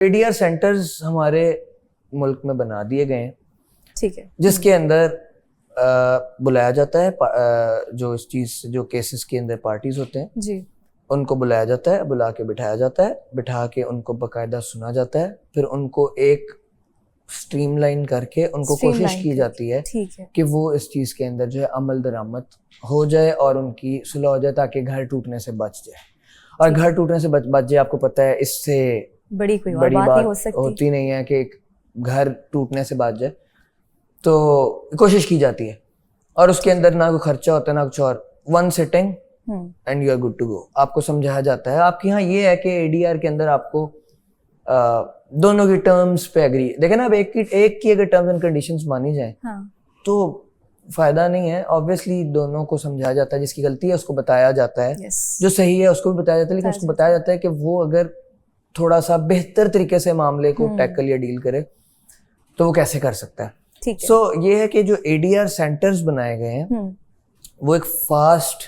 ADR centres हमारे मुल्क में बना दिए गए हैं, ठीक है, जिसके अंदर बुलाया जाता है जो इस चीज जो केसेस के अंदर पार्टीज होते हैं जी, उनको बुलाया जाता है, बुला के बिठाया जाता है, बिठा के उनको बकायदा सुना जाता है, फिर उनको एक स्ट्रीमलाइन करके उनको कोशिश की जाती है ठीक है, कि वो इस चीज के अंदर जो है अमल दरामद हो जाए और उनकी सुलह हो जाए ताकि घर टूटने से बच जाए। और घर टूटने से बच जाए, आपको पता है इससे बड़ी कोई बड़ी बात बात नहीं हो सकती। होती नहीं है कि एक घर टूटने से बच जाए, तो कोशिश की जाती है और उसके अंदर ना कोई खर्चा होता है ना कुछ और, one sitting and you are good to go. आपको समझाया जाता है। आपके यहाँ ये है कि एडीआर के अंदर आपको दोनों की टर्म्स पे एग्री, देखे ना, अब एक की अगर टर्म्स एंड कंडीशंस मानी जाए तो फायदा नहीं है। ऑब्वियसली दोनों को समझाया जाता है, जिसकी गलती है उसको बताया जाता है, जो सही है उसको भी बताया जाता है, लेकिन उसको बताया जाता है कि वो अगर थोड़ा सा बेहतर तरीके से मामले को टैकल या डील करे तो वो कैसे कर सकता है। सो ये है कि जो एडीआर सेंटर्स बनाए गए हैं वो एक फास्ट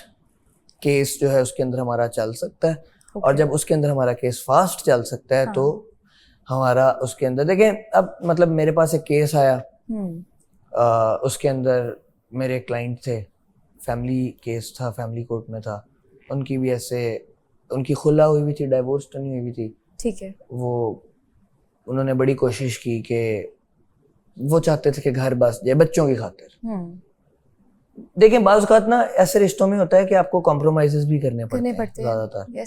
केस जो है उसके अंदर हमारा चल सकता है, और जब उसके अंदर हमारा केस फास्ट चल सकता है तो हमारा उसके अंदर, देखें अब मतलब मेरे पास एक केस आया, उसके अंदर मेरे क्लाइंट थे, फैमिली केस था, फैमिली कोर्ट में था, उनकी भी ऐसे उनकी खुला हुई भी थी, डाइवोर्स तो नहीं हुई भी थी, ठीक है। वो उन्होंने बड़ी कोशिश की कि वो चाहते थे कि घर बस जाए बच्चों की खातिर। देखें बाज़ औक़ात ना ऐसे रिश्तों में होता है कि आपको कॉम्प्रोमाइज़ेस भी करने पड़ते हैं ज़्यादातर।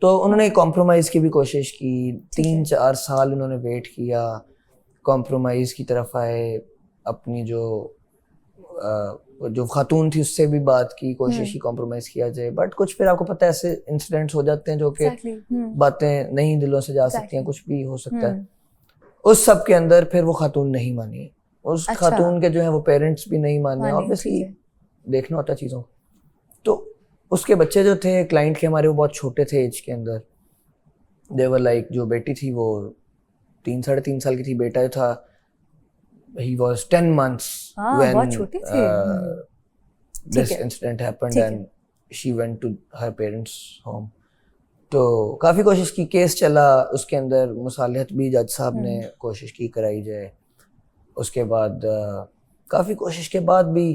तो उन्होंने कॉम्प्रोमाइज़ की भी कोशिश की, 3-4 साल उन्होंने वेट किया, कॉम्प्रोमाइज़ की तरफ आए, अपनी जो खातून थी उससे भी बात की, कोशिश की कॉम्प्रोमाइज़ किया जाए, बट कुछ फिर आपको पता है ऐसे इंसिडेंट्स हो जाते हैं जो कि बातें नहीं दिलों से जा सकती हैं, कुछ भी हो सकता है। उस सब के अंदर फिर वो खातून नहीं मानी, उस खातून के जो है वो पेरेंट्स भी नहीं माने, ऑब्वियसली देखना होता है चीज़ों। तो उसके बच्चे जो थे क्लाइंट के हमारे, वो बहुत छोटे थे एज के अंदर, देवर लाइक, जो बेटी थी वो 3-3.5 साल की थी, बेटा जो था he was 10 months when this incident happened and she went to her parents home। तो काफ़ी कोशिश की, केस चला, उसके अंदर मुसालहत भी जज साहब ने कोशिश की कराई जाए, उसके बाद काफ़ी कोशिश के बाद भी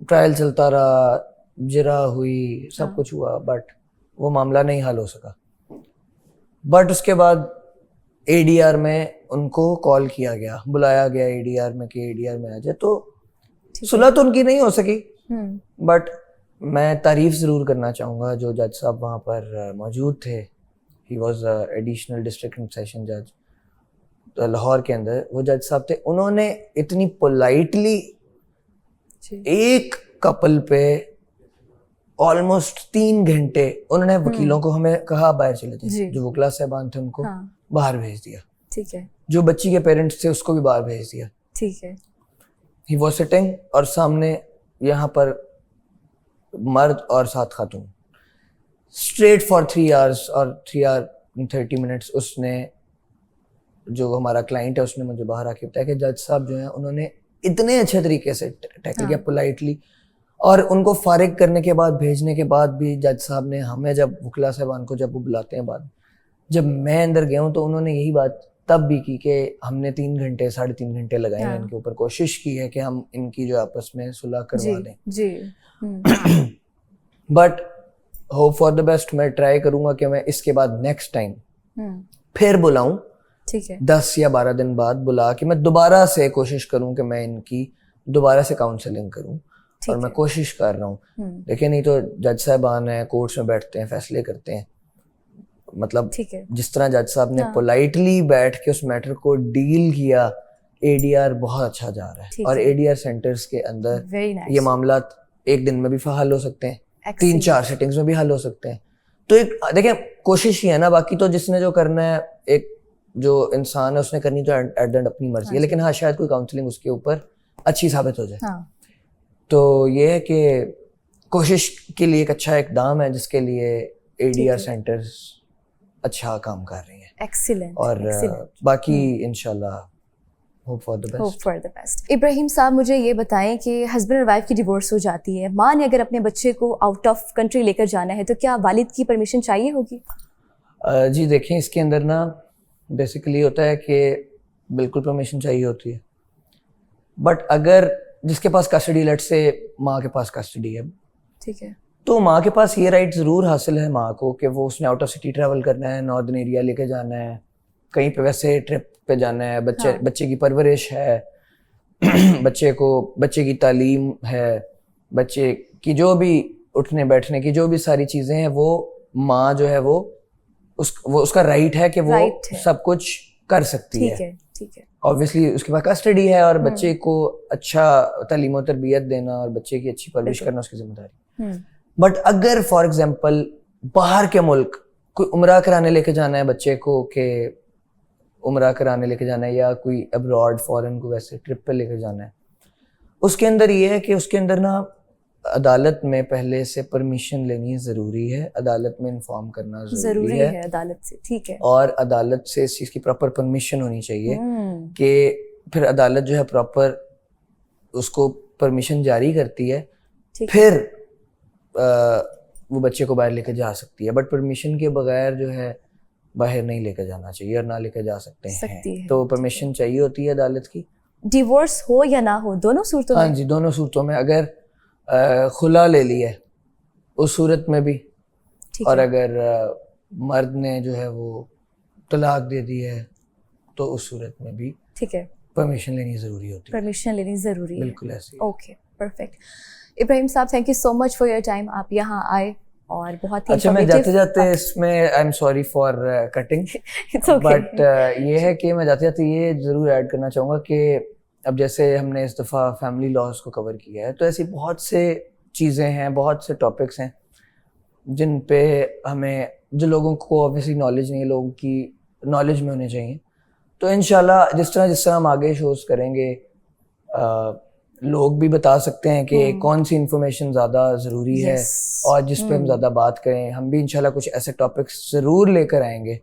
ट्रायल चलता रहा, जिरा हुई, सब कुछ हुआ, बट वो मामला नहीं हल हो सका। बट उसके बाद एडीआर में उनको कॉल किया गया, बुलाया गया एडीआर में कि एडीआर में आ जाए, तो सुलह तो उनकी नहीं हो सकी, बट मैं तारीफ ज़रूर करना चाहूँगा जो जज साहब वहाँ पर मौजूद थे। He was additional district session जज लाहौर के अंदर, वो जज साहब थे, उन्होंने इतनी पोलाइटली एक कपल पे ऑलमोस्ट 3 घंटे उन्होंने वकीलों को हमें कहा बाहर चले जाए, जो वकील साहबान थे उनको बाहर भेज दिया, ठीक है, जो बच्ची के पेरेंट्स थे उसको भी बाहर भेज दिया, ठीक है। ही वाज सिटिंग और सामने यहाँ पर मर्द और 7 खातून, स्ट्रेट फॉर 3 आवर्स और 3 आवर 30 मिनट्स उसने, जो हमारा क्लाइंट है उसने मुझे बाहर आके बताया कि जज साहब जो है उन्होंने इतने अच्छे तरीके से टैकल किया, पोलाइटली, और उनको फारिग करने के बाद, भेजने के बाद भी जज साहब ने हमें, जब वकील साहबान को जब वो बुलाते हैं बाद, जब मैं अंदर गया हूँ तो उन्होंने यही बात तब भी की कि हमने 3 घंटे 3.5 घंटे लगाए हैं इनके ऊपर, कोशिश की है कि हम इनकी जो आपस में सुलह करवा दें। But hope for the best, मैं ट्राई करूंगा कि मैं इसके बाद नेक्स्ट टाइम फिर बुलाऊं, ठीक है, 10 या 12 दिन बाद बुला के मैं दोबारा से कोशिश करूं कि मैं इनकी दोबारा से काउंसलिंग करूं, और मैं कोशिश कर रहा हूँ। देखिए नहीं तो जज साहबान हैं, कोर्ट्स में बैठते हैं, फैसले करते हैं, मतलब जिस तरह जज साहब ने पोलाइटली बैठ के उस मैटर को डील किया, एडीआर बहुत अच्छा जा रहा है, और एडीआर सेंटर्स के अंदर ये मामला एक दिन में भी हल हो सकते हैं, 3-4 सेटिंग्स में भी हल हो सकते हैं। तो एक देखिए कोशिश ही है ना, बाकी तो जिसने जो करना है, एक जो इंसान है उसने करनी तो एट द एंड अपनी मर्जी है, लेकिन हाँ शायद कोई काउंसलिंग उसके ऊपर अच्छी साबित हो जाए। तो ये है कि कोशिश के लिए एक अच्छा इकदाम है जिसके लिए एडीआर सेंटर्स अच्छा काम कर रही है। एक्सीलेंट। और बाकी इंशाल्लाह hope for the best. Ibrahim साहब, मुझे ये बताएं कि हस्बैंड और वाइफ की डिवोर्स हो जाती है, माँ ने अगर अपने बच्चे को आउट ऑफ कंट्री लेकर जाना है तो क्या वालिद की परमिशन चाहिए होगी? जी देखिए, इसके अंदर ना बेसिकली होता है कि बिल्कुल परमिशन चाहिए होती है, बट अगर जिसके पास कस्टडी, लेट से माँ के पास कस्टडी है, ठीक है, तो माँ के पास ये राइट ज़रूर हासिल है माँ को कि वो उसने आउट ऑफ सिटी ट्रैवल करना है, नॉर्दर्न एरिया लेके जाना है, कहीं पे वैसे ट्रिप पे जाना है, बच्चे की परवरिश है, बच्चे की तालीम है, बच्चे की जो भी उठने बैठने की जो भी सारी चीज़ें हैं, वो माँ जो है वो उसका राइट है कि वो सब कुछ कर सकती है। ठीक है। ऑब्वियसली उसके पास कस्टडी है और बच्चे को अच्छा तालीम और तरबियत देना और बच्चे की अच्छी परवरिश करना उसकी जिम्मेदारी। बट अगर फॉर एग्जांपल बाहर के मुल्क कोई उम्रा कराने लेके जाना है बच्चे को, के उम्रा कराने लेके जाना है या कोई अब्रॉड फॉरेन को वैसे ट्रिप पे लेके जाना है, उसके अंदर ये है कि उसके अंदर ना अदालत में पहले से परमिशन लेनी ज़रूरी है, अदालत में इन्फॉर्म करना ज़रूरी है अदालत से, ठीक है, और अदालत से इस चीज़ की प्रॉपर परमिशन होनी चाहिए कि फिर अदालत जो है प्रॉपर उसको परमिशन जारी करती है, फिर वो बच्चे को बाहर लेके जा सकती है। बट परमिशन के बगैर जो है बाहर नहीं लेके जाना चाहिए और ना लेके जा सकते हैं, तो परमिशन चाहिए होती है अदालत की। डिवोर्स हो या ना हो, दोनों सूरतों में? हाँ जी, दोनों सूरतों में। अगर खुला ले लिया है उस सूरत में भी, और अगर मर्द ने जो है वो तलाक दे दी है तो उस सूरत में भी, ठीक है, परमिशन लेनी ज़रूरी होती है। परमिशन लेनी ज़रूरी है, बिल्कुल ऐसे। Okay, perfect. इब्राहिम साहब, thank you so much for your time, आप यहाँ आए और बहुत ही अच्छा, मैं जाते जाते इसमें I am sorry for cutting, but ये है कि मैं जाते जाते ये ज़रूर ऐड करना चाहूँगा कि अब जैसे हमने इस दफ़ा फैमिली लॉज को कवर किया है, तो ऐसी बहुत से चीज़ें हैं, बहुत से टॉपिक्स हैं जिन पे हमें, जो लोगों को ऑब्वियसली नॉलेज नहीं है, लोगों की नॉलेज में होने चाहिए। तो इंशाल्लाह जिस तरह हम आगे शोज़ करेंगे, लोग भी बता सकते हैं कि कौन सी इंफॉर्मेशन ज़्यादा ज़रूरी है और जिस पे हम ज़्यादा बात करें। हम भी इंशाल्लाह कुछ ऐसे टॉपिक्स ज़रूर लेकर आएंगे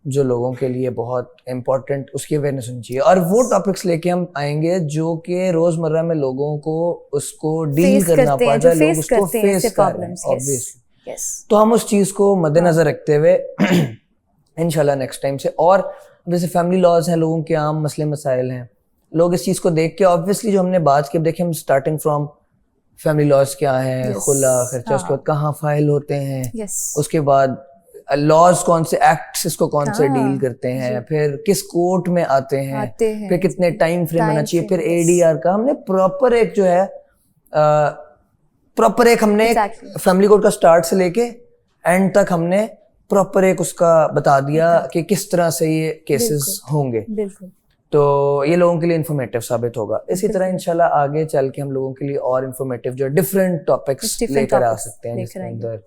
जो लोगों के लिए बहुत इम्पोर्टेंट, उसकी अवेयरनेस होनी चाहिए, और वो टॉपिक्स लेके हम आएंगे जो कि रोज़मर्रा में लोगों को उसको डील करना पड़ता है, लोग उसको फेस कर रहे हैं ऑब्वियसली। तो हम उस चीज़ को मद्देनजर रखते हुए इंशाल्लाह नेक्स्ट टाइम से, और जैसे फैमिली लॉज हैं, लोगों के आम मसले मसाइल हैं, लोग इस चीज़ को देख के ऑब्वियसली जो हमने बात की, देखिए हम स्टार्टिंग फ्रॉम फैमिली लॉज क्या है, खुला खर्चा, उसके बाद कहाँ फाइल होते हैं, उसके बाद लॉज कौन से एक्ट्स इसको कौन से डील करते हैं, फिर किस कोर्ट में आते हैं, फिर कितने टाइम फ्रेम होना चाहिए, फिर एडीआर का हमने प्रॉपर एक जो है प्रॉपर एक हमने फैमिली कोर्ट का स्टार्ट से लेके एंड तक हमने प्रॉपर एक उसका बता दिया कि किस तरह से ये केसेस होंगे। तो ये लोगों के लिए इन्फॉर्मेटिव साबित होगा। इसी तरह इंशाल्लाह आगे चल के हम लोगों के लिए और इन्फॉर्मेटिव जो डिफरेंट टॉपिक्स लेकर आ सकते हैं, जिसके अंदर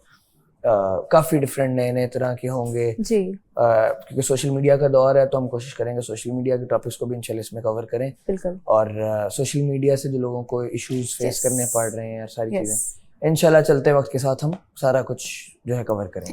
काफ़ी डिफरेंट नए तरह के होंगे जी। क्योंकि सोशल मीडिया का दौर है, तो हम कोशिश करेंगे सोशल मीडिया के टॉपिक्स को भी इंशाल्लाह इसमें कवर करें। बिल्कुल। और सोशल मीडिया से जो लोगों को इश्यूज फेस करने पड़ रहे हैं, सारी चीज़ें इंशाल्लाह चलते वक्त के साथ हम सारा कुछ जो है कवर करें।